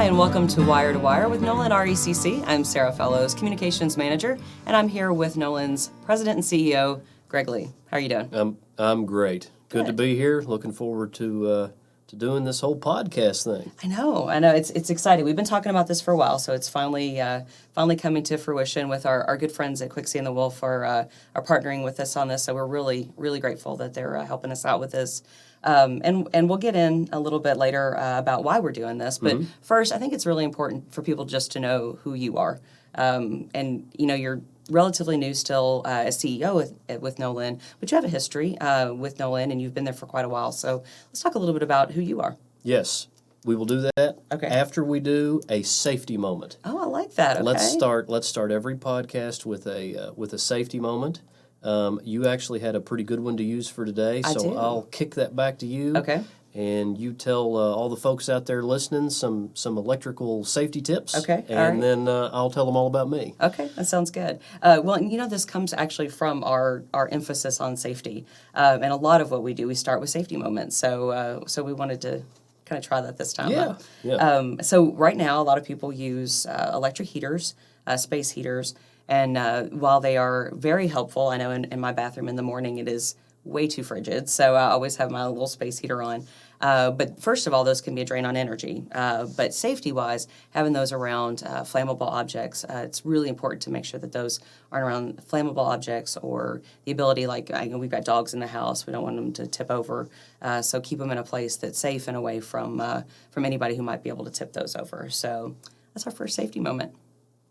and welcome to Wire to Wire with Nolin RECC. I'm Sarah Fellows, Communications Manager, and I'm here with Nolin's President and CEO, Greg Lee. How are you doing? I'm great. Good to be here. Looking forward to doing this whole podcast thing. I know. It's exciting. We've been talking about this for a while, so it's finally coming to fruition with our good friends at Quixie and the Wolf are partnering with us on this. So we're really, really grateful that they're helping us out with this. And we'll get in a little bit later about why we're doing this. But first, I think it's really important for people just to know who you are. And, you know, you're relatively new still as CEO with Nolin, but you have a history with Nolin, and you've been there for quite a while. So let's talk a little bit about who you are. Yes, we will do that. Okay. After we do a safety moment. Oh, I like that. Okay. Let's start every podcast with a safety moment. You actually had a pretty good one to use for today, so I'll kick that back to you. Okay. And you tell all the folks out there listening some electrical safety tips. Okay. And then I'll tell them all about me. Okay, that sounds good. Well, you know, this comes actually from our emphasis on safety, and a lot of what we do, we start with safety moments. So we wanted to kind of try that this time. Yeah. So right now, a lot of people use electric heaters, space heaters, and while they are very helpful, I know in my bathroom in the morning it is way too frigid, so I always have my little space heater on. But first of all, those can be a drain on energy. But safety-wise, having those around flammable objects, it's really important to make sure that those aren't around flammable objects or the ability, like we've got dogs in the house, we don't want them to tip over. So keep them in a place that's safe and away from anybody who might be able to tip those over. So that's our first safety moment.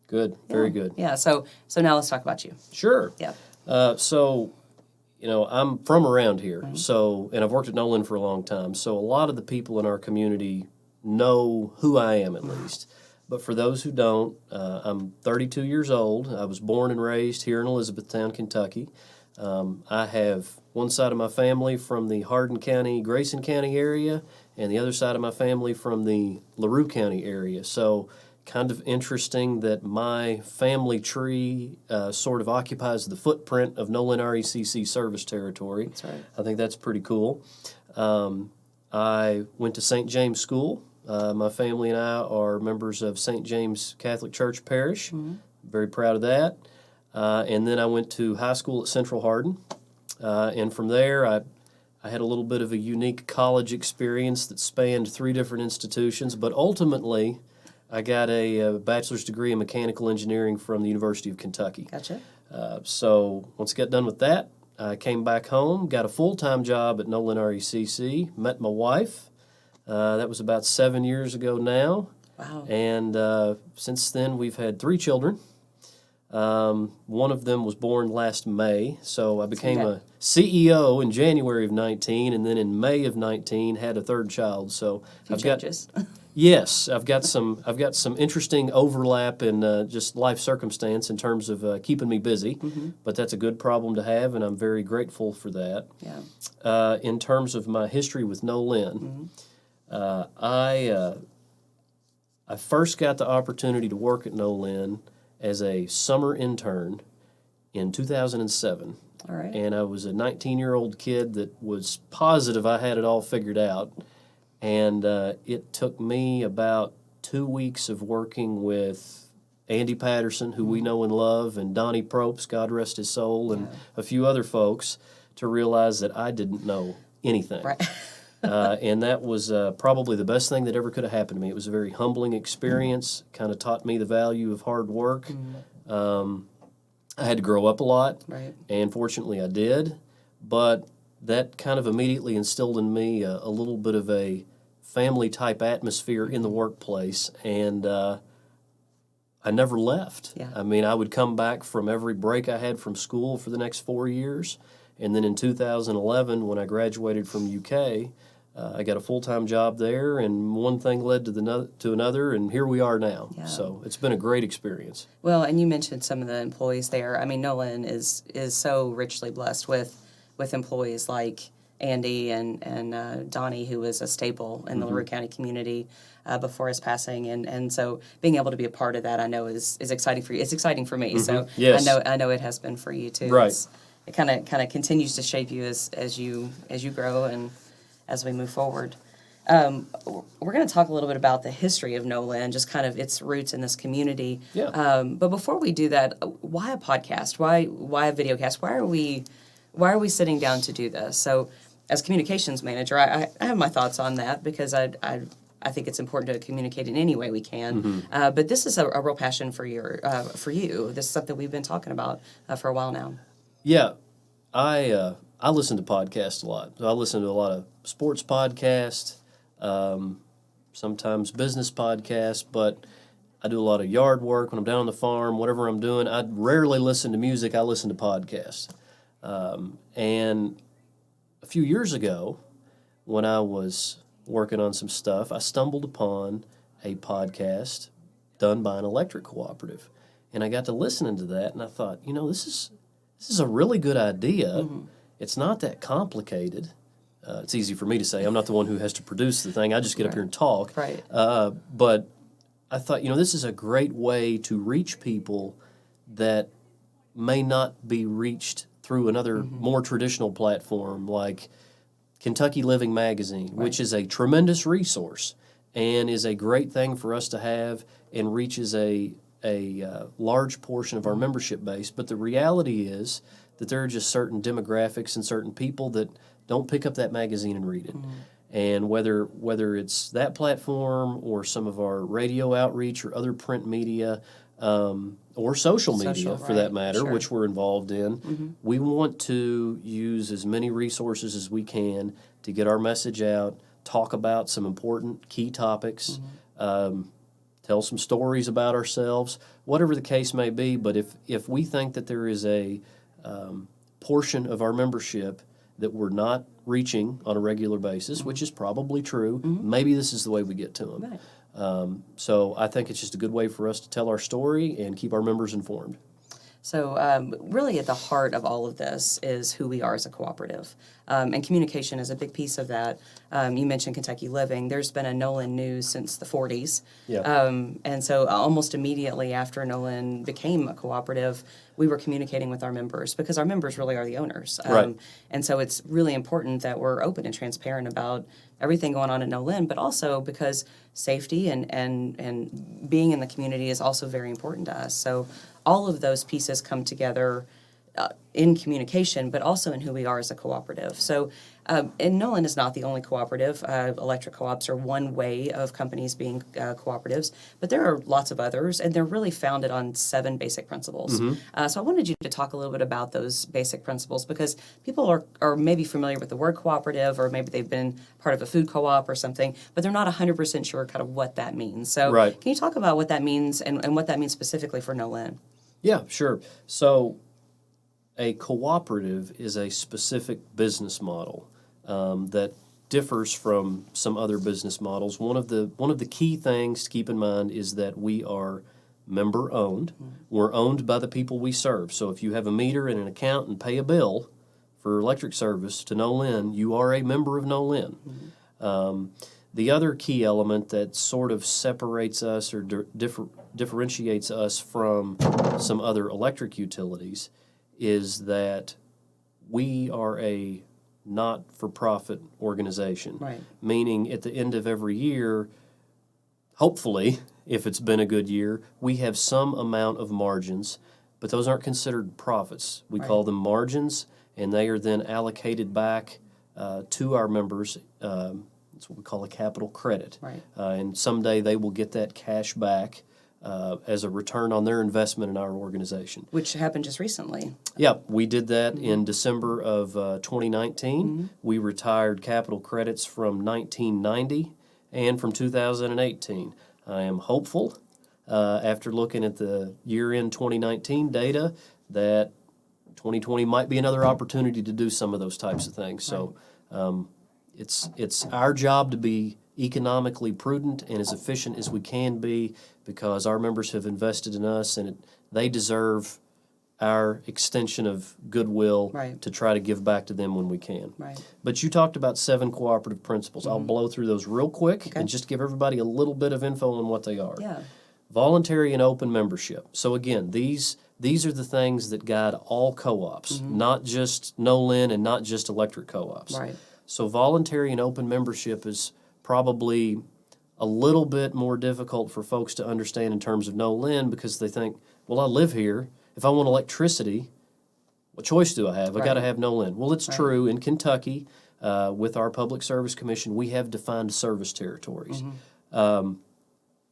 Good. Very good. Yeah. So now let's talk about you. Sure. Yeah. You know, I'm from around here, and I've worked at Nolin for a long time, so a lot of the people in our community know who I am at least. But for those who don't, I'm 32 years old. I was born and raised here in Elizabethtown, Kentucky. I have one side of my family from the Hardin County, Grayson County area, and the other side of my family from the LaRue County area. So kind of interesting that my family tree sort of occupies the footprint of Nolin RECC service territory. That's right. I think that's pretty cool. I went to St. James School. My family and I are members of St. James Catholic Church Parish. Very proud of that. And then I went to high school at Central Hardin. And from there, I had a little bit of a unique college experience that spanned 3 different institutions, but ultimately I got a bachelor's degree in mechanical engineering from the University of Kentucky. Gotcha. So once I got done with that, I came back home, got a full-time job at Nolin RECC, met my wife. That was about 7 years ago now. Wow. And since then, we've had 3 children. One of them was born last May, so I became a CEO in January of 19, and then in May of 19 had a 3rd child. So changes. Yes, I've got some interesting overlap in just life circumstance in terms of keeping me busy, but that's a good problem to have, and I'm very grateful for that. Yeah. In terms of my history with Nolin, I first got the opportunity to work at Nolin as a summer intern in 2007. All right. And I was a 19-year-old kid that was positive I had it all figured out. And it took me about 2 weeks of working with Andy Patterson, who we know and love, and Donnie Propes, God rest his soul, and a few other folks, to realize that I didn't know anything. Right. And that was probably the best thing that ever could have happened to me. It was a very humbling experience, kind of taught me the value of hard work. I had to grow up a lot, and fortunately I did, but that kind of immediately instilled in me a little bit of a family-type atmosphere in the workplace, and I never left. Yeah. I mean, I would come back from every break I had from school for the next 4 years, and then in 2011, when I graduated from UK, I got a full-time job there, and one thing led to another, and here we are now. Yeah. So it's been a great experience. Well, and you mentioned some of the employees there. I mean, Nolin is so richly blessed with employees like Andy and Donnie, who was a staple in the LaRue County community before his passing, and so being able to be a part of that, I know is exciting for you. It's exciting for me. So yes. I know it has been for you too. Right. It kind of continues to shape you as you grow and as we move forward. we're going to talk a little bit about the history of Nolin, just kind of its roots in this community. Yeah. But before we do that, why a podcast? Why a video cast? Why are we sitting down to do this? So, as communications manager, I have my thoughts on that because I think it's important to communicate in any way we can. But this is a real passion for you. This is something we've been talking about for a while now. Yeah. I listen to podcasts a lot. So I listen to a lot of sports podcasts, sometimes business podcasts, but I do a lot of yard work when I'm down on the farm, whatever I'm doing. I rarely listen to music. I listen to podcasts. And a few years ago, when I was working on some stuff, I stumbled upon a podcast done by an electric cooperative. And I got to listening to that, and I thought, this is a really good idea. It's not that complicated. It's easy for me to say. I'm not the one who has to produce the thing. I just get up here and talk. Right. But I thought, this is a great way to reach people that may not be reached through another more traditional platform like Kentucky Living Magazine, which is a tremendous resource and is a great thing for us to have and reaches a large portion of our membership base. But the reality is that there are just certain demographics and certain people that don't pick up that magazine and read it. And whether it's that platform or some of our radio outreach or other print media or social media, for that matter, which we're involved in, we want to use as many resources as we can to get our message out, talk about some important key topics, tell some stories about ourselves, whatever the case may be. But if we think that there is a portion of our membership that we're not reaching on a regular basis, which is probably true, maybe this is the way we get to them. Right. So I think it's just a good way for us to tell our story and keep our members informed. So really at the heart of all of this is who we are as a cooperative. And communication is a big piece of that. You mentioned Kentucky Living. There's been a Nolin News since the 40s. Yeah. And so almost immediately after Nolin became a cooperative, we were communicating with our members because our members really are the owners. Right. And so it's really important that we're open and transparent about everything going on at Nolin, but also because safety and being in the community is also very important to us. So all of those pieces come together in communication, but also in who we are as a cooperative. So, and Nolin is not the only cooperative. Electric co-ops are one way of companies being cooperatives, but there are lots of others, and they're really founded on 7 basic principles. So I wanted you to talk a little bit about those basic principles because people are maybe familiar with the word cooperative, or maybe they've been part of a food co-op or something, but they're not 100% sure kind of what that means. So can you talk about what that means and what that means specifically for Nolin? Yeah, sure. So a cooperative is a specific business model that differs from some other business models. One of the key things to keep in mind is that we are member owned. We're owned by the people we serve. So if you have a meter and an account and pay a bill for electric service to Nolin, you are a member of Nolin. The other key element that sort of separates us or differentiates us from some other electric utilities is that we are a not-for-profit organization. Right. Meaning at the end of every year, hopefully, if it's been a good year, we have some amount of margins, but those aren't considered profits. We call them margins, and they are then allocated back to our members. That's what we call a capital credit. Right. And someday they will get that cash back as a return on their investment in our organization. Which happened just recently. Yeah, we did that in December of 2019. We retired capital credits from 1990 and from 2018. I am hopeful, after looking at the year-end 2019 data, that 2020 might be another opportunity to do some of those types of things. So it's our job to be economically prudent and as efficient as we can be because our members have invested in us and they deserve our extension of goodwill to try to give back to them when we can. Right. But you talked about 7 cooperative principles. I'll blow through those real quick and just give everybody a little bit of info on what they are. Yeah. Voluntary and open membership. So again, these are the things that guide all co-ops, not just Nolin and not just electric co-ops. Right. So voluntary and open membership is probably a little bit more difficult for folks to understand in terms of Nolin because they think, well, I live here. If I want electricity, what choice do I have? I got to have Nolin. Well, it's true. In Kentucky, with our Public Service Commission, we have defined service territories.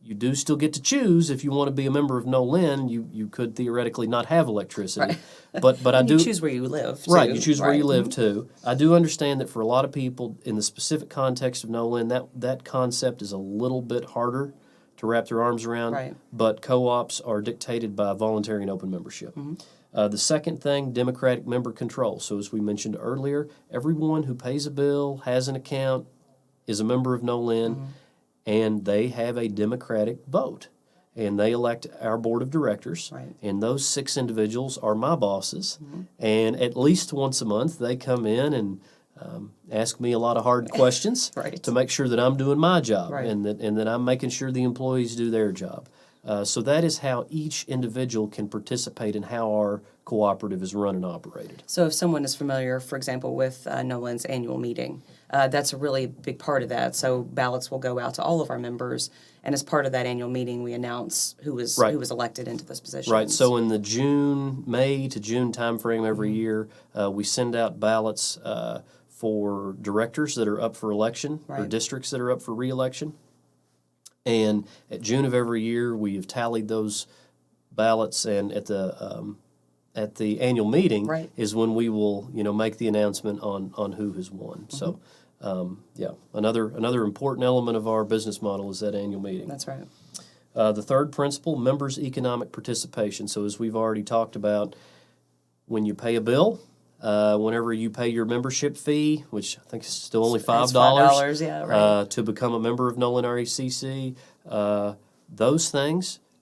You do still get to choose if you want to be a member of Nolin. You could theoretically not have electricity, but I do choose where you live. Too. Right, you choose where you live too. I do understand that for a lot of people, in the specific context of Nolin, that concept is a little bit harder to wrap their arms around. Right. But co-ops are dictated by voluntary and open membership. The second thing, democratic member control. So as we mentioned earlier, everyone who pays a bill, has an account, is a member of Nolin, and they have a democratic vote. And they elect our board of directors. Right. And those 6 individuals are my bosses. And at least once a month, they come in and ask me a lot of hard questions to make sure that I'm doing my job and that I'm making sure the employees do their job. So that is how each individual can participate in how our cooperative is run and operated. So if someone is familiar, for example, with Nolin's annual meeting, that's a really big part of that. So ballots will go out to all of our members, and as part of that annual meeting, we announce who was elected into those positions. Right. So in the May to June timeframe every year, we send out ballots for directors that are up for election or districts that are up for re-election. And at June of every year, we have tallied those ballots, and at the annual meeting is when we will, make the announcement on who has won. So, another important element of our business model is that annual meeting. That's right. The third principle, members' economic participation. So as we've already talked about, when you pay a bill, whenever you pay your membership fee, which I think is still only $5, to become a member of Nolin RECC,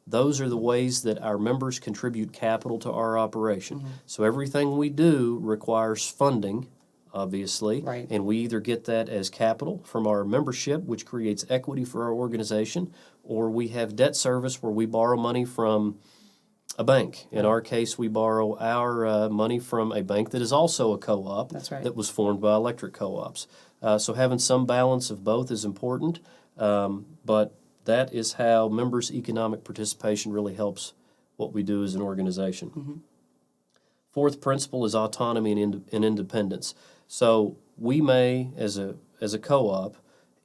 those are the ways that our members contribute capital to our operation. So everything we do requires funding, obviously, and we either get that as capital from our membership, which creates equity for our organization, or we have debt service where we borrow money from a bank. In our case, we borrow our money from a bank that is also a co-op that was formed by electric co-ops. So having some balance of both is important, but that is how members' economic participation really helps what we do as an organization. Fourth principle is autonomy and independence. So we may, as a co-op,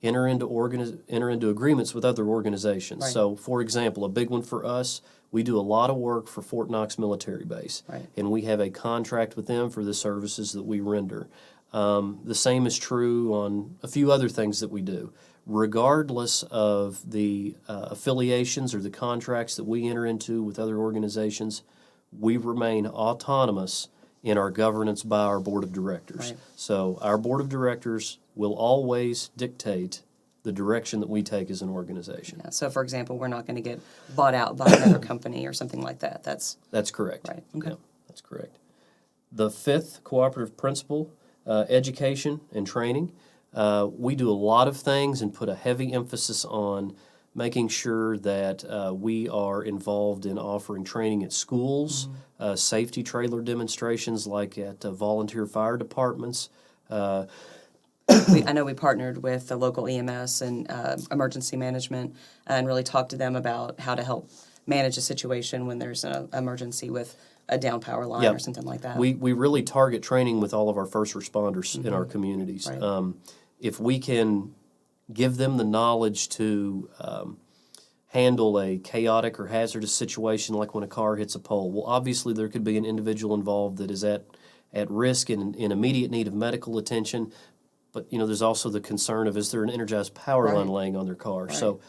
enter into agreements with other organizations. So, for example, a big one for us, we do a lot of work for Fort Knox Military Base, and we have a contract with them for the services that we render. The same is true on a few other things that we do. Regardless of the affiliations or the contracts that we enter into with other organizations, we remain autonomous in our governance by our board of directors. So our board of directors will always dictate the direction that we take as an organization. So, for example, we're not going to get bought out by another company or something like that. That's correct. Right. Okay. Yeah, that's correct. The fifth cooperative principle, education and training. We do a lot of things and put a heavy emphasis on making sure that we are involved in offering training at schools, safety trailer demonstrations like at volunteer fire departments. I know we partnered with the local EMS and emergency management and really talked to them about how to help manage a situation when there's an emergency with a down power line or something like that. We really target training with all of our first responders in our communities. If we can give them the knowledge to handle a chaotic or hazardous situation like when a car hits a pole, well, obviously there could be an individual involved that is at risk and in immediate need of medical attention, but there's also the concern of, is there an energized power line laying on their car? So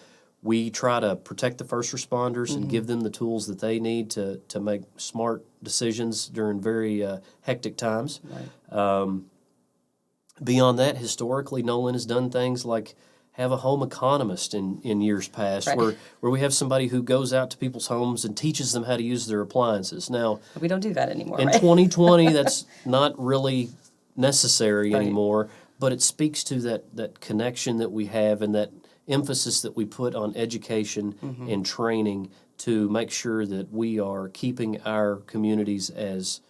we try to protect the first responders and give them the tools that they need to make smart decisions during very hectic times. Beyond that, historically, Nolin has done things like have a home economist in years past, where we have somebody who goes out to people's homes and teaches them how to use their appliances. Now, we don't do that anymore. In 2020, that's not really necessary anymore, but it speaks to that connection that we have and that emphasis that we put on education and training to make sure that we are keeping our communities as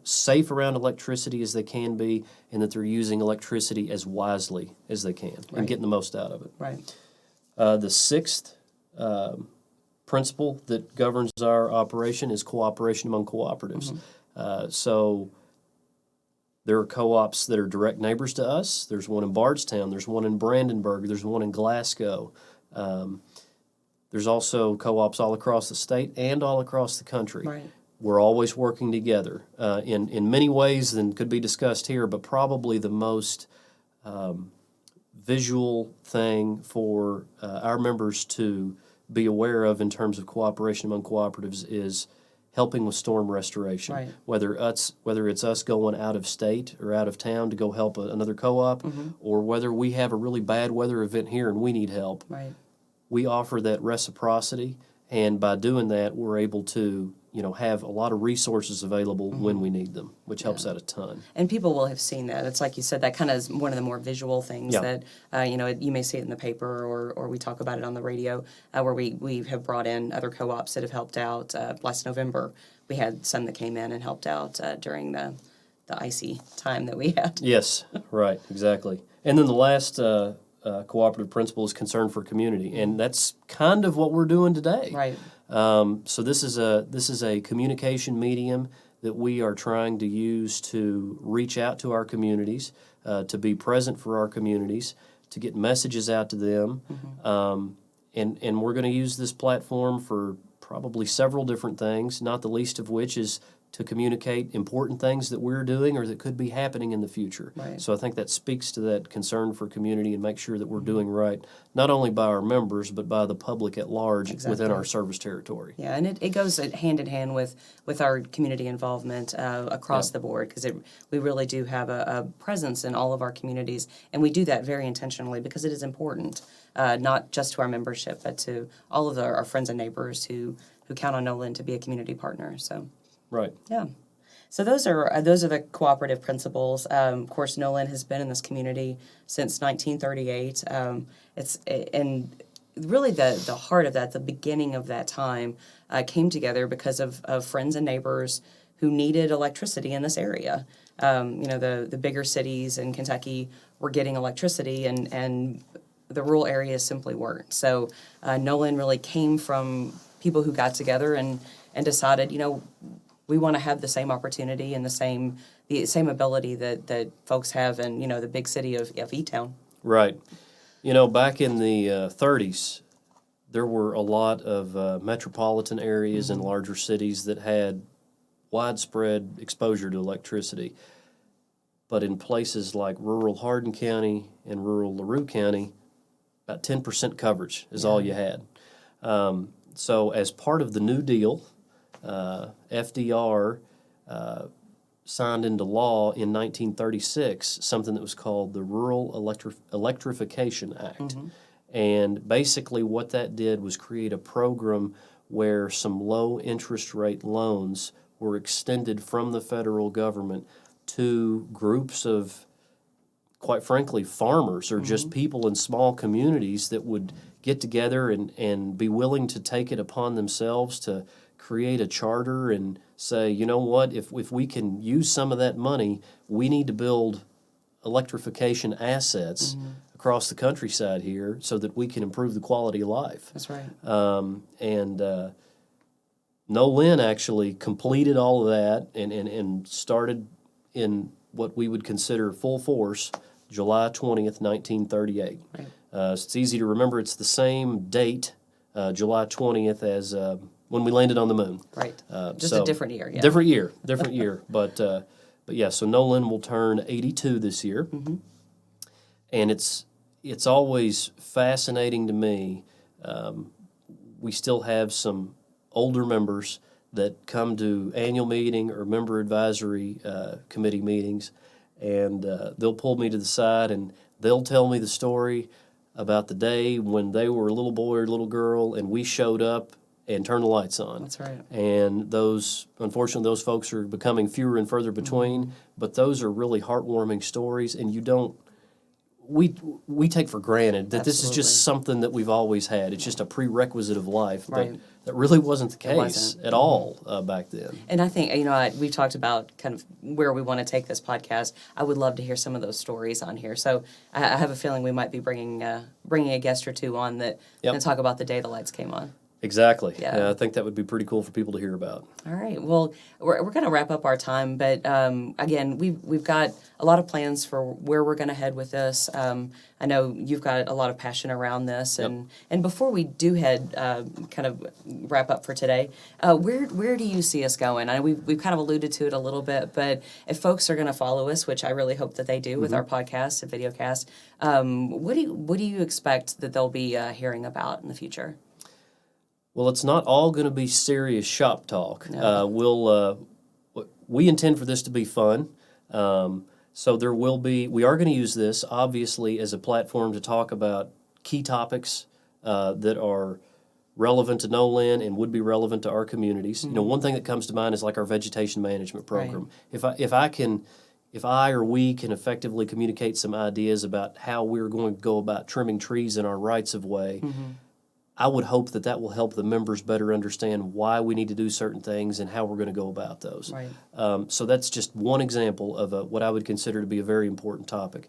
safe around electricity as they can be, and that they're using electricity as wisely as they can and getting the most out of it. Right. The sixth principle that governs our operation is cooperation among cooperatives. So there are co-ops that are direct neighbors to us. There's one in Bardstown. There's one in Brandenburg. There's one in Glasgow. There's also co-ops all across the state and all across the country. Right. We're always working together in many ways than could be discussed here, but probably the most visual thing for our members to be aware of in terms of cooperation among cooperatives is helping with storm restoration. Right. Whether it's us going out of state or out of town to go help another co-op, or whether we have a really bad weather event here and we need help, Right. we offer that reciprocity, and by doing that, we're able to have a lot of resources available when we need them, which helps out a ton. And people will have seen that. It's like you said, that kind of is one of the more visual things that, you may see it in the paper or we talk about it on the radio, where we have brought in other co-ops that have helped out. Last November, we had some that came in and helped out during the icy time that we had. Yes, right, exactly. And then the last cooperative principle is concern for community, and that's kind of what we're doing today. Right. So this is a communication medium that we are trying to use to reach out to our communities, to be present for our communities, to get messages out to them, and we're going to use this platform for probably several different things, not the least of which is to communicate important things that we're doing or that could be happening in the future. Right. So I think that speaks to that concern for community and make sure that we're doing right, not only by our members, but by the public at large within our service territory. Yeah, and it goes hand in hand with our community involvement across the board, because we really do have a presence in all of our communities, and we do that very intentionally because it is important, not just to our membership, but to all of our friends and neighbors who count on Nolin to be a community partner. So. Right. Yeah. So those are the cooperative principles. Of course, Nolin has been in this community since 1938. And really the heart of that, the beginning of that time, came together because of friends and neighbors who needed electricity in this area. The bigger cities in Kentucky were getting electricity, and the rural areas simply weren't. So Nolin really came from people who got together and decided, we want to have the same opportunity and the same ability that folks have in the big city of E-Town. Right. Back in the 30s, there were a lot of metropolitan areas and larger cities that had widespread exposure to electricity. But in places like rural Hardin County and rural LaRue County, about 10% coverage is all you had. So as part of the New Deal, FDR signed into law in 1936 something that was called the Rural Electrification Act. And basically what that did was create a program where some low interest rate loans were extended from the federal government to groups of, quite frankly, farmers or just people in small communities that would get together and be willing to take it upon themselves to create a charter and say, you know what, if we can use some of that money, we need to build electrification assets across the countryside here so that we can improve the quality of life. That's right. Nolin actually completed all of that and started in what we would consider full force July 20th, 1938. Right. So it's easy to remember. It's the same date, July 20th, as when we landed on the moon. Right. Just a different year. Yeah. Different year. But yeah, so Nolin will turn 82 this year. And it's always fascinating to me. We still have some older members that come to annual meeting or member advisory committee meetings, and they'll pull me to the side and they'll tell me the story about the day when they were a little boy or little girl and we showed up and turned the lights on. That's right. And unfortunately, those folks are becoming fewer and further between, but those are really heartwarming stories, and we take for granted that this is Absolutely. just something that we've always had. It's just a prerequisite of life, but Right. that really wasn't the case wasn't. at all back then. And I think, we've talked about kind of where we want to take this podcast. I would love to hear some of those stories on here. So I have a feeling we might be bringing a guest or two on that Yep. can talk about the day the lights came on. Exactly. Yeah. I think that would be pretty cool for people to hear about. All right. Well, we're going to wrap up our time, but again, we've got a lot of plans for where we're going to head with this. I know you've got a lot of passion around this, and before we do head kind of wrap up for today, where do you see us going? I know we've kind of alluded to it a little bit, but if folks are going to follow us, which I really hope that they do with our podcast and videocast, what do you expect that they'll be hearing about in the future? Well, it's not all going to be serious shop talk. No. We intend for this to be fun. So we are going to use this, obviously, as a platform to talk about key topics that are relevant to Nolin and would be relevant to our communities. Mm-hmm. One thing that comes to mind is like our vegetation management program. Right. If I or we can effectively communicate some ideas about how we're going to go about trimming trees in our rights of way, I would hope that will help the members better understand why we need to do certain things and how we're going to go about those. Right. So that's just one example of what I would consider to be a very important topic.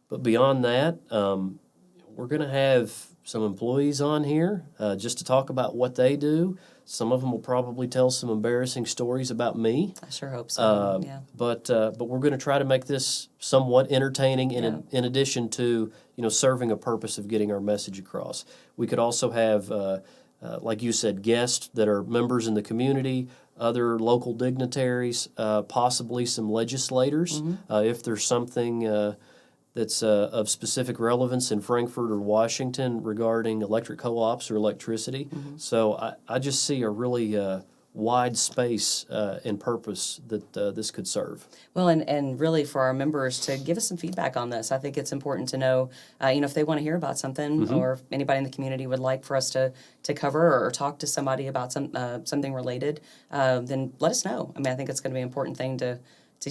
But beyond that, we're going to have some employees on here just to talk about what they do. Some of them will probably tell some embarrassing stories about me. I sure hope so. Yeah. But we're going to try to make this somewhat entertaining in addition to serving a purpose of getting our message across. We could also have, like you said, guests that are members in the community, other local dignitaries, possibly some legislators, if there's something that's of specific relevance in Frankfurt or Washington regarding electric co-ops or electricity. So I just see a really wide space and purpose that this could serve. Well, and really for our members to give us some feedback on this. I think it's important to know, if they want to hear about something or if anybody in the community would like for us to cover or talk to somebody about something related, then let us know. I mean, I think it's going to be an important thing to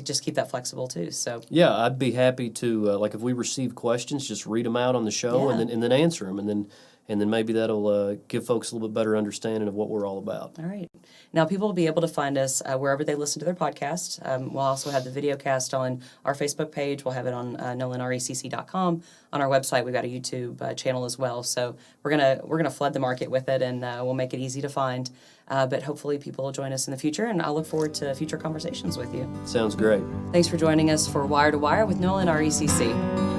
just keep that flexible too. So yeah, I'd be happy to like if we receive questions, just read them out on the show and then answer them, and then maybe that'll give folks a little bit better understanding of what we're all about. All right. Now, people will be able to find us wherever they listen to their podcast. We'll also have the video cast on our Facebook page. We'll have it on NolinRECC.com. On our website, we've got a YouTube channel as well. So we're gonna flood the market with it, and we'll make it easy to find. But hopefully people will join us in the future, and I'll look forward to future conversations with you. Sounds great. Thanks for joining us for Wire to Wire with Nolin RECC.